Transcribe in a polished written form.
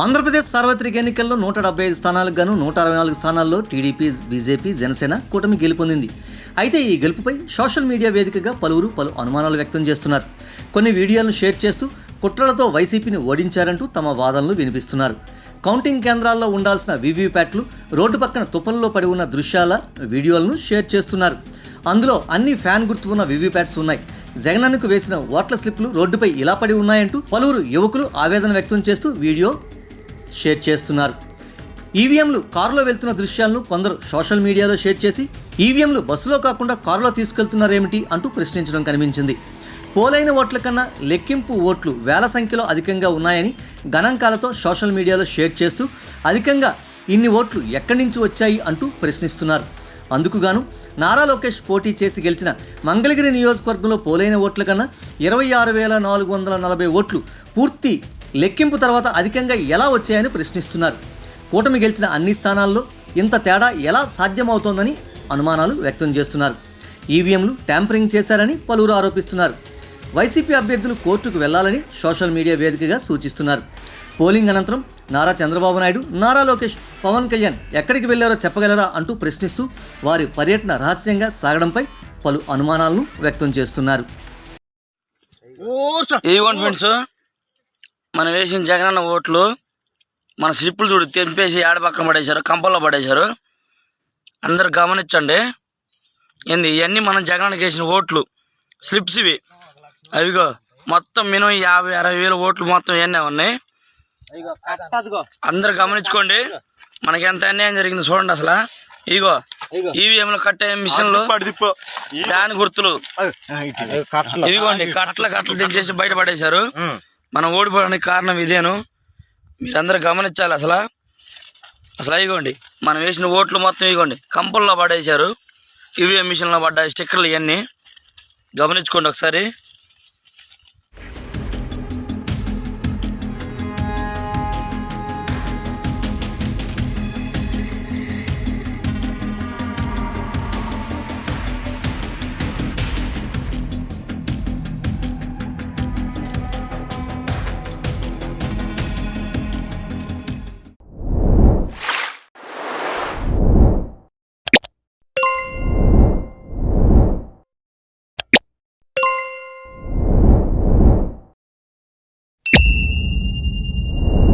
ఆంధ్రప్రదేశ్ సార్వత్రిక ఎన్నికల్లో 175 స్థానాలకు గాను 164 స్థానాల్లో టీడీపీ, బీజేపీ, జనసేన కూటమి గెలుపొందింది. అయితే ఈ గెలుపుపై సోషల్ మీడియా వేదికగా పలు అనుమానాలు వ్యక్తం చేస్తున్నారు. కొన్ని వీడియోలను షేర్ చేస్తూ కుట్రలతో వైసీపీని ఓడించారంటూ తమ వాదనలు వినిపిస్తున్నారు. కౌంటింగ్ కేంద్రాల్లో ఉండాల్సిన వీవీప్యాట్లు రోడ్డు పక్కన తుప్పల్లో పడి ఉన్న దృశ్యాల వీడియోలను షేర్ చేస్తున్నారు. అందులో అన్ని ఫ్యాన్ గుర్తు ఉన్న వీవీప్యాట్స్ ఉన్నాయి. జగనన్నకు వేసిన ఓట్ల స్లిప్లు రోడ్డుపై ఇలా పడి ఉన్నాయంటూ పలువురు యువకులు ఆవేదన వ్యక్తం చేస్తూ వీడియో షేర్ చేస్తున్నారు. ఈవీఎంలు కారులో వెళ్తున్న దృశ్యాలను కొందరు సోషల్ మీడియాలో షేర్ చేసి ఈవీఎంలు బస్సులో కాకుండా కారులో తీసుకెళ్తున్నారేమిటి అంటూ ప్రశ్నించడం కనిపించింది. పోలైన ఓట్ల కన్నా లెక్కింపు ఓట్లు వేల సంఖ్యలో అధికంగా ఉన్నాయని గణాంకాలతో సోషల్ మీడియాలో షేర్ చేస్తూ అధికంగా ఇన్ని ఓట్లు ఎక్కడి నుంచి వచ్చాయి అంటూ ప్రశ్నిస్తున్నారు. అందుకుగాను నారా లోకేష్ పోటీ చేసి గెలిచిన మంగళగిరి నియోజకవర్గంలో పోలైన ఓట్ల కన్నా 26,440 ఓట్లు పూర్తి లెక్కింపు తర్వాత అధికంగా ఎలా వచ్చాయని ప్రశ్నిస్తున్నారు. కూటమి గెలిచిన అన్ని స్థానాల్లో ఇంత తేడా ఎలా సాధ్యమవుతోందని అనుమానాలు వ్యక్తం చేస్తున్నారు. ఈవీఎంలు ట్యాంపరింగ్ చేశారని పలువురు ఆరోపిస్తున్నారు. వైసీపీ అభ్యర్థులు కోర్టుకు వెళ్లాలని సోషల్ మీడియా వేదికగా సూచిస్తున్నారు. పోలింగ్ అనంతరం నారా చంద్రబాబు నాయుడు, నారా లోకేష్, పవన్ కళ్యాణ్ ఎక్కడికి వెళ్లారో చెప్పగలరా అంటూ ప్రశ్నిస్తూ వారి పర్యటన రహస్యంగా సాగడంపై పలు అనుమానాలను వ్యక్తం చేస్తున్నారు. మనం వేసిన జగనన్న ఓట్లు మన స్లిప్పులు చూడు తెంపేసి ఆడపక్కన పడేశారు, కంపల్లో పడేశారు. అందరు గమనించండి. ఏంది ఇవన్నీ మనం జగనన్నకి వేసిన ఓట్లు స్లిప్స్ ఇవి. అవిగో మొత్తం మినిమం 50-60 వేల ఓట్లు మొత్తం ఇవన్నీ ఉన్నాయి. అందరు గమనించుకోండి. మనకి ఎంత అన్యాయం జరిగింది చూడండి. అసలు ఇగో ఈవీఎంలు కట్టే మిషన్లు, దాని గుర్తులు ఇదిగోండి. కట్టలు తెంచేసి బయట పడేశారు. మనం ఓడిపోవడానికి కారణం ఇదేను. మీరందరూ గమనించాలి. అసలు ఇగోండి మనం వేసిన ఓట్లు మొత్తం ఇగోండి కంపల్లో పడేశారు. ఈవీఎం మిషన్లో పడ్డ స్టిక్కర్లు ఇవన్నీ గమనించుకోండి ఒకసారి.